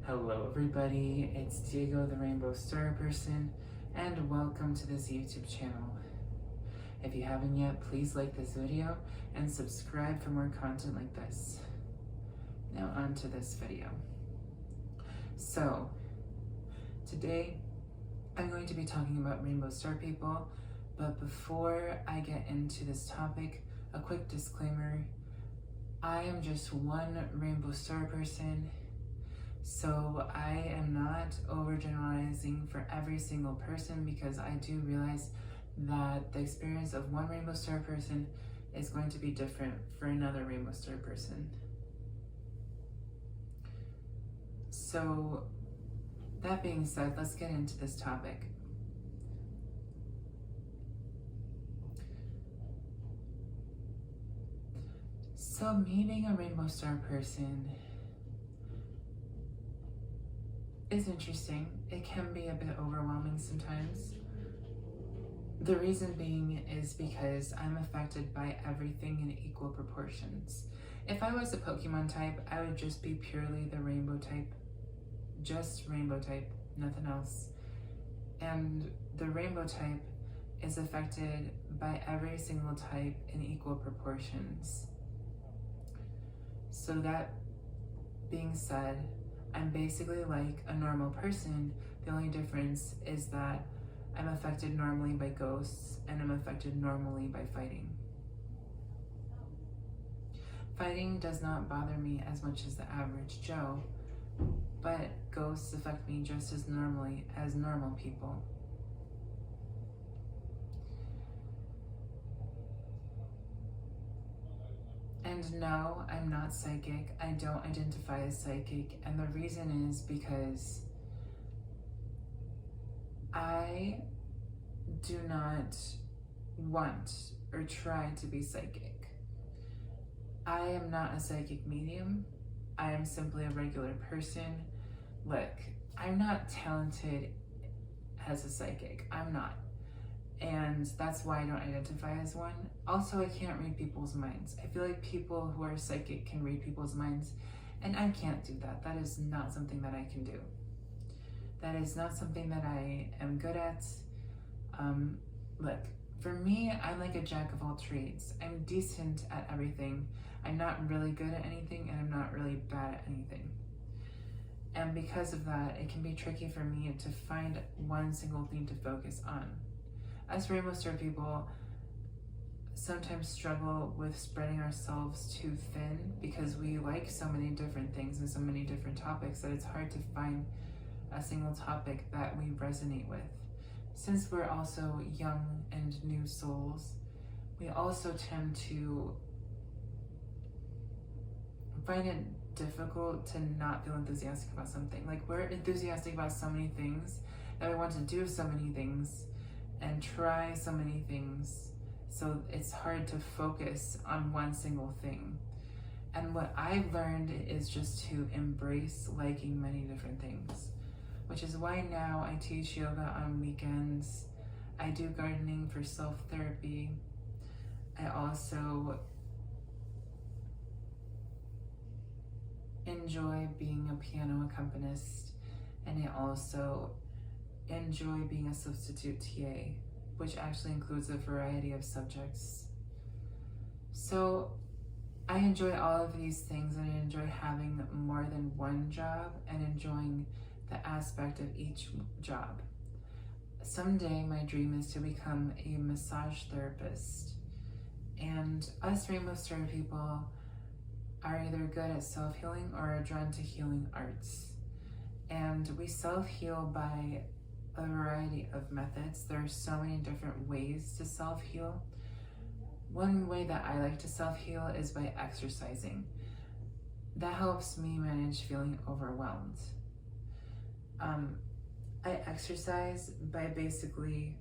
Hello everybody, it's Diego the Rainbow Starperson, and welcome to this YouTube channel. If you haven't yet, please like this video and subscribe for more content like this. Now on to this video. So, today I'm going to be talking about Rainbow Star People, but before I get into this topic, a quick disclaimer. I am just one Rainbow Star person. So I am not overgeneralizing for every single person, because I do realize that the experience of one Rainbow Star person is going to be different for another Rainbow Star person. So that being said, let's get into this topic. So me being a Rainbow Star person is interesting. It can be a bit overwhelming sometimes. The reason being is because I'm affected by everything in equal proportions. If I was a Pokemon type, I would just be purely the rainbow type. Just rainbow type, nothing else. And the rainbow type is affected by every single type in equal proportions. So that being said, I'm basically like a normal person. The only difference is that I'm affected normally by ghosts and I'm affected normally by fighting. Fighting does not bother me as much as the average Joe, but ghosts affect me just as normally as normal people. And no, I'm not psychic. I don't identify as psychic, and the reason is because I do not want or try to be psychic. I am not a psychic medium. I am simply a regular person. Look, I'm not talented as a psychic. I'm not. And that's why I don't identify as one. Also, I can't read people's minds. I feel like people who are psychic can read people's minds, and I can't do that. That is not something that I can do. That is not something that I am good at. Look, for me, I'm like a jack of all trades. I'm decent at everything. I'm not really good at anything, and I'm not really bad at anything. And because of that, it can be tricky for me to find one single thing to focus on. Us Rainbow Star people sometimes struggle with spreading ourselves too thin because we like so many different things and so many different topics that it's hard to find a single topic that we resonate with. Since we're also young and new souls, we also tend to find it difficult to not feel enthusiastic about something. Like, we're enthusiastic about so many things that we want to do so many things and try so many things, so it's hard to focus on one single thing. And what I've learned is just to embrace liking many different things, which is why now I teach yoga on weekends. I do gardening for self-therapy. I also enjoy being a piano accompanist, and I also enjoy being a substitute TA, which actually includes a variety of subjects. So I enjoy all of these things, and I enjoy having more than one job and enjoying the aspect of each job. Someday my dream is to become a massage therapist, and us Rainbow Star people are either good at self-healing or are drawn to healing arts. And we self-heal by a variety of methods. There are so many different ways to self-heal. One way that I like to self-heal is by exercising. That helps me manage feeling overwhelmed. I exercise by basically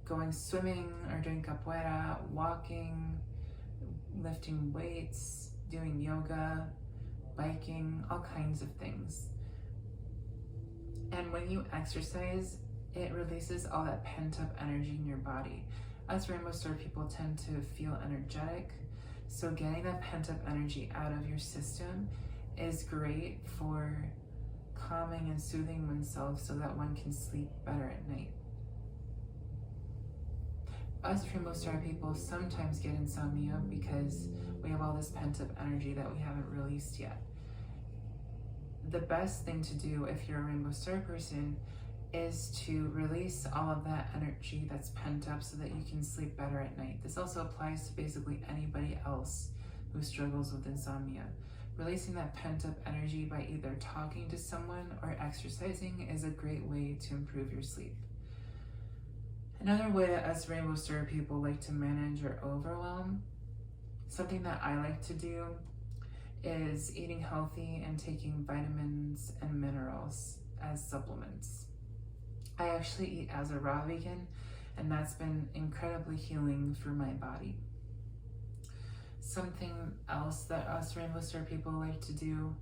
going swimming or doing capoeira, walking, lifting weights, doing yoga, biking, all kinds of things. And when you exercise, it releases all that pent-up energy in your body. Us Rainbow Star people tend to feel energetic, so getting that pent-up energy out of your system is great for calming and soothing oneself so that one can sleep better at night. Us Rainbow Star people sometimes get insomnia because we have all this pent-up energy that we haven't released yet. The best thing to do if you're a Rainbow Star person is to release all of that energy that's pent up so that you can sleep better at night. This also applies to basically anybody else who struggles with insomnia. Releasing that pent-up energy by either talking to someone or exercising is a great way to improve your sleep. Another way that us Rainbow Star people like to manage or overwhelm, something that I like to do, is eating healthy and taking vitamins and minerals as supplements. I actually eat as a raw vegan, and that's been incredibly healing for my body. Something else that us Rainbow Star people like to do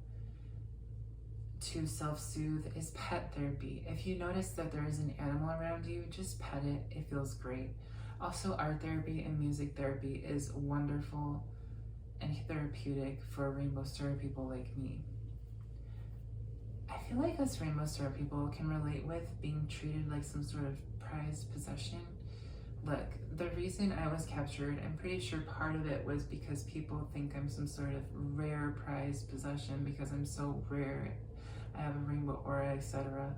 to self-soothe is pet therapy. If you notice that there is an animal around you, just pet it. It feels great. Also, art therapy and music therapy is wonderful and therapeutic for Rainbow Star people like me. I feel like us Rainbow Star people can relate with being treated like some sort of prized possession. Look, the reason I was captured, I'm pretty sure part of it was because people think I'm some sort of rare prized possession because I'm so rare. I have a rainbow aura, etc.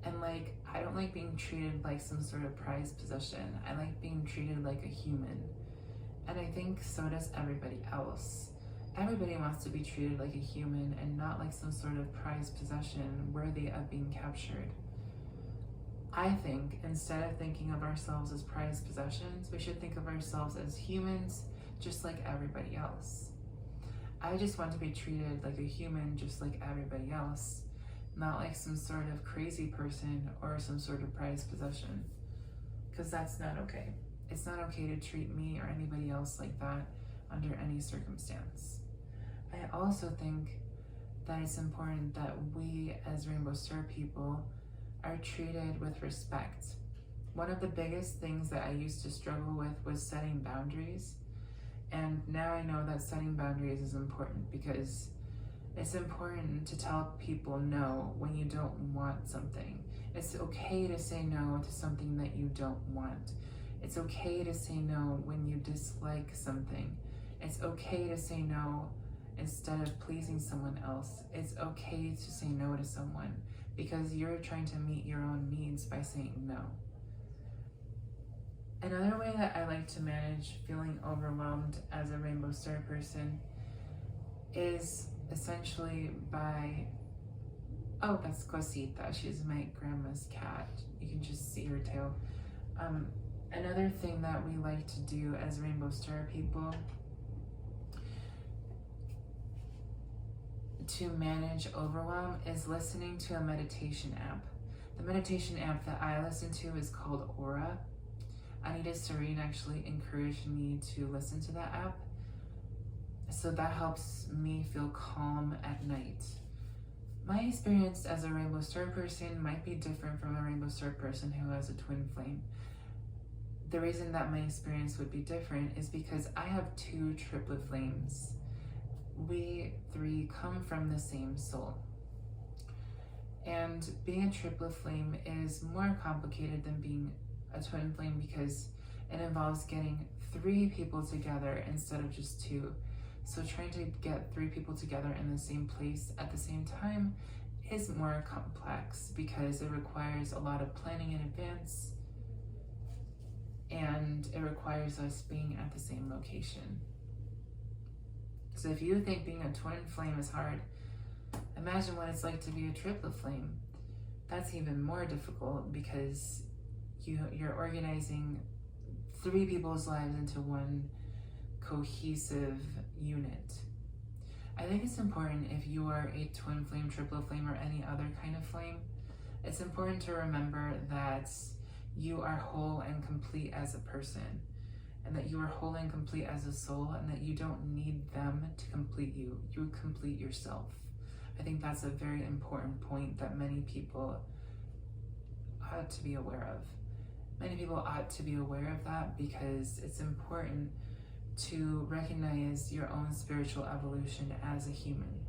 And like, I don't like being treated like some sort of prized possession. I like being treated like a human. And I think so does everybody else. Everybody wants to be treated like a human and not like some sort of prized possession worthy of being captured. I think instead of thinking of ourselves as prized possessions, we should think of ourselves as humans just like everybody else. I just want to be treated like a human just like everybody else, not like some sort of crazy person or some sort of prized possession, because that's not okay. It's not okay to treat me or anybody else like that under any circumstance. I also think that it's important that we as Rainbow Star people are treated with respect. One of the biggest things that I used to struggle with was setting boundaries. And now I know that setting boundaries is important because it's important to tell people no when you don't want something. It's okay to say no to something that you don't want. It's okay to say no when you dislike something. It's okay to say no instead of pleasing someone else. It's okay to say no to someone because you're trying to meet your own needs by saying no. Another way that I like to manage feeling overwhelmed as a Rainbow Star person is essentially by, oh, that's Cosita. She's my grandma's cat. You can just see her tail. Another thing that we like to do as Rainbow Star people to manage overwhelm is listening to a meditation app. The meditation app that I listen to is called Aura. Anita Serene actually encouraged me to listen to that app. So that helps me feel calm at night. My experience as a Rainbow Star person might be different from a Rainbow Star person who has a twin flame. The reason that my experience would be different is because I have 2 triplet flames. We 3 come from the same soul. And being a triplet flame is more complicated than being a twin flame because it involves getting 3 people together instead of just 2. So trying to get 3 people together in the same place at the same time is more complex because it requires a lot of planning in advance and it requires us being at the same location. So if you think being a twin flame is hard, imagine what it's like to be a triplet flame. That's even more difficult because you're organizing 3 people's lives into one cohesive unit. I think it's important if you are a twin flame, triplet flame, or any other kind of flame, it's important to remember that you are whole and complete as a person, and that you are whole and complete as a soul, and that you don't need them to complete you. You complete yourself. I think that's a very important point that many people ought to be aware of. Many people ought to be aware of that because it's important to recognize your own spiritual evolution as a human.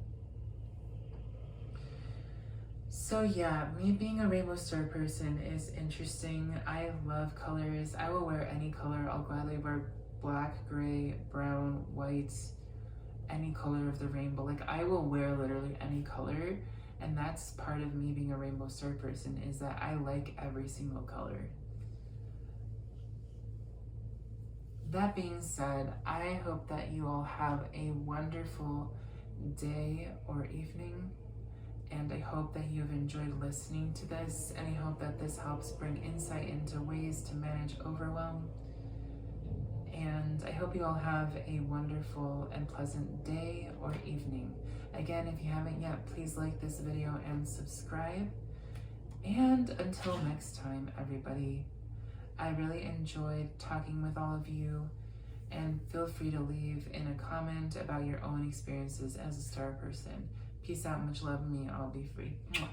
So yeah, me being a rainbow star person is interesting. I love colors. I will wear any color. I'll gladly wear black, gray, brown, white, any color of the rainbow. Like, I will wear literally any color. And that's part of me being a rainbow star person, is that I like every single color. That being said, I hope that you all have a wonderful day or evening. And I hope that you've enjoyed listening to this, and I hope that this helps bring insight into ways to manage overwhelm. And I hope you all have a wonderful and pleasant day or evening. Again, if you haven't yet, please like this video and subscribe. And until next time, everybody, I really enjoyed talking with all of you, and feel free to leave in a comment about your own experiences as a star person. Peace out, much love, me, I'll be free. Mwah.